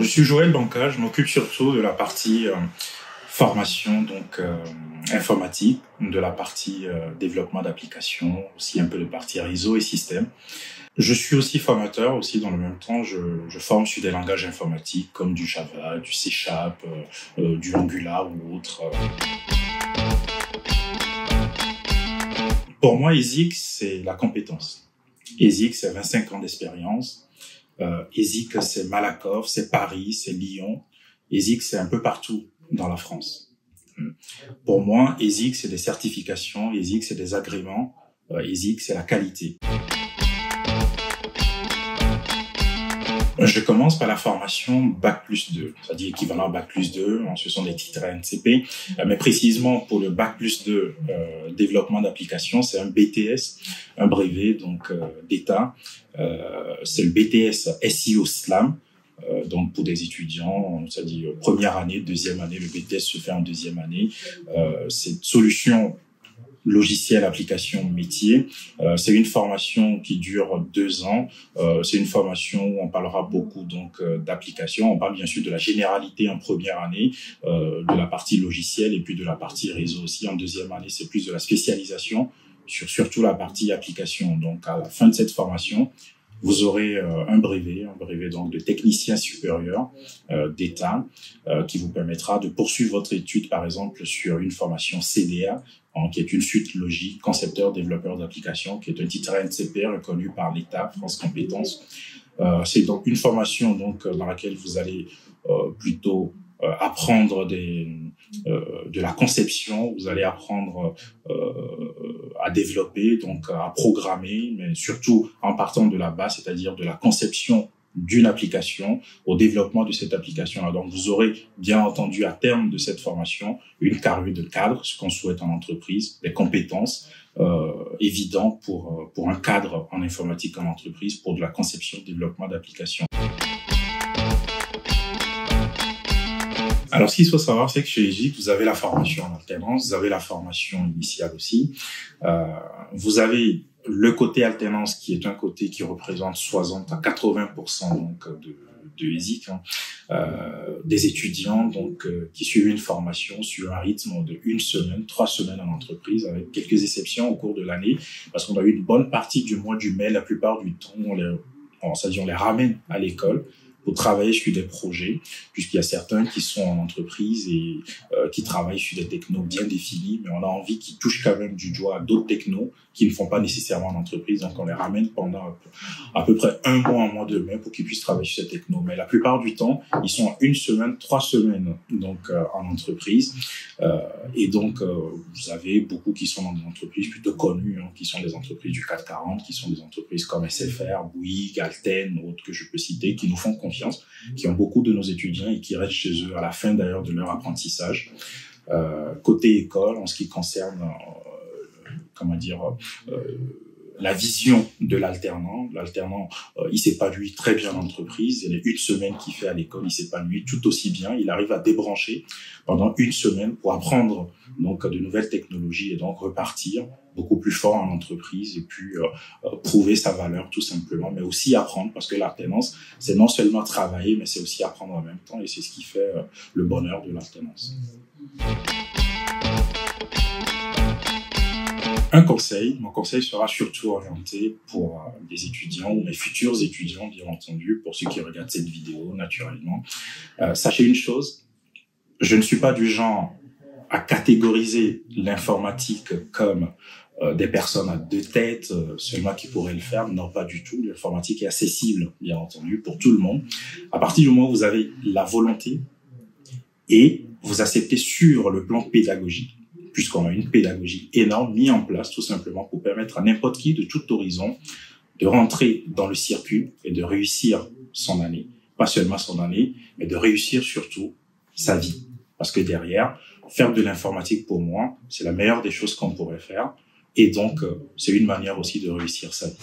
je suis Joël Banca, je m'occupe surtout de la partie formation, informatique, de la partie développement d'applications, aussi un peu de partie réseau et système. Je suis aussi formateur, aussi dans le même temps, je forme sur des langages informatiques comme du Java, du C#, du Angular ou autre. Pour moi, ESIC, c'est la compétence. ESIC, c'est 25 ans d'expérience. ESIC, c'est Malakoff, c'est Paris, c'est Lyon. ESIC, c'est un peu partout dans la France. Pour moi, ESIC, c'est des certifications. ESIC, c'est des agréments. ESIC, c'est la qualité. Je commence par la formation Bac+2, c'est-à-dire équivalent Bac+2, ce sont des titres ANCP, mais précisément pour le Bac+2 développement d'applications, c'est un BTS, un brevet d'État, c'est le BTS SEO SLAM, donc pour des étudiants, c'est-à-dire première année, deuxième année, le BTS se fait en deuxième année, c'est une solution logiciel, application, métier. C'est une formation qui dure 2 ans. C'est une formation où on parlera beaucoup d'applications. On parle bien sûr de la généralité en première année, de la partie logicielle et puis de la partie réseau aussi. En deuxième année, c'est plus de la spécialisation sur surtout la partie application. Donc à la fin de cette formation, vous aurez un brevet donc de technicien supérieur d'État qui vous permettra de poursuivre votre étude, par exemple, sur une formation CDA, qui est une suite logique, concepteur, développeur d'applications, qui est un titre ANCP reconnu par l'État, France Compétences. C'est donc une formation dans laquelle vous allez plutôt apprendre de la conception, vous allez apprendre à développer, à programmer, mais surtout en partant de la base, c'est-à-dire de la conception d'une application au développement de cette application-là. Donc, vous aurez bien entendu à terme de cette formation une carrure de cadre, ce qu'on souhaite en entreprise, des compétences évidentes pour un cadre en informatique en entreprise, pour de la conception, développement d'applications. Alors, ce qu'il faut savoir, c'est que chez ESIC, vous avez la formation en alternance, vous avez la formation initiale aussi. Vous avez le côté alternance qui est un côté qui représente 60 à 80% de ESIC, des étudiants qui suivent une formation sur un rythme de 1 semaine, 3 semaines en entreprise, avec quelques exceptions au cours de l'année, parce qu'on a eu une bonne partie du mois du mai, la plupart du temps, on les ramène à l'école pour travailler sur des projets, puisqu'il y a certains qui sont en entreprise et qui travaillent sur des technos bien définis, mais on a envie qu'ils touchent quand même du doigt à d'autres technos qui ne font pas nécessairement en entreprise. Donc, on les ramène pendant à peu près un mois de mai pour qu'ils puissent travailler sur ces technos. Mais la plupart du temps, ils sont 1 semaine, 3 semaines en entreprise. Vous avez beaucoup qui sont dans des entreprises plutôt connues, qui sont des entreprises du CAC 40, qui sont des entreprises comme SFR, Bouygues, Alten, autres que je peux citer, qui nous font confiance, qui ont beaucoup de nos étudiants et qui restent chez eux à la fin d'ailleurs de leur apprentissage. Côté école, en ce qui concerne la vision de l'alternant. L'alternant, il s'épanouit très bien en entreprise. Et les 1 semaine qu'il fait à l'école, il s'épanouit tout aussi bien. Il arrive à débrancher pendant 1 semaine pour apprendre de nouvelles technologies et donc repartir beaucoup plus fort en entreprise et puis prouver sa valeur tout simplement, mais aussi apprendre, parce que l'alternance, c'est non seulement travailler, mais c'est aussi apprendre en même temps et c'est ce qui fait le bonheur de l'alternance. Mon conseil sera surtout orienté pour des étudiants ou mes futurs étudiants, bien entendu, pour ceux qui regardent cette vidéo, naturellement. Sachez une chose, je ne suis pas du genre à catégoriser l'informatique comme des personnes à 2 têtes seulement qui pourraient le faire. Non, pas du tout. L'informatique est accessible, bien entendu, pour tout le monde. À partir du moment où vous avez la volonté et vous acceptez sur le plan pédagogique, puisqu'on a une pédagogie énorme mise en place tout simplement pour permettre à n'importe qui de tout horizon de rentrer dans le circuit et de réussir son année. Pas seulement son année, mais de réussir surtout sa vie. Parce que derrière, faire de l'informatique pour moi, c'est la meilleure des choses qu'on pourrait faire. Et donc, c'est une manière aussi de réussir sa vie.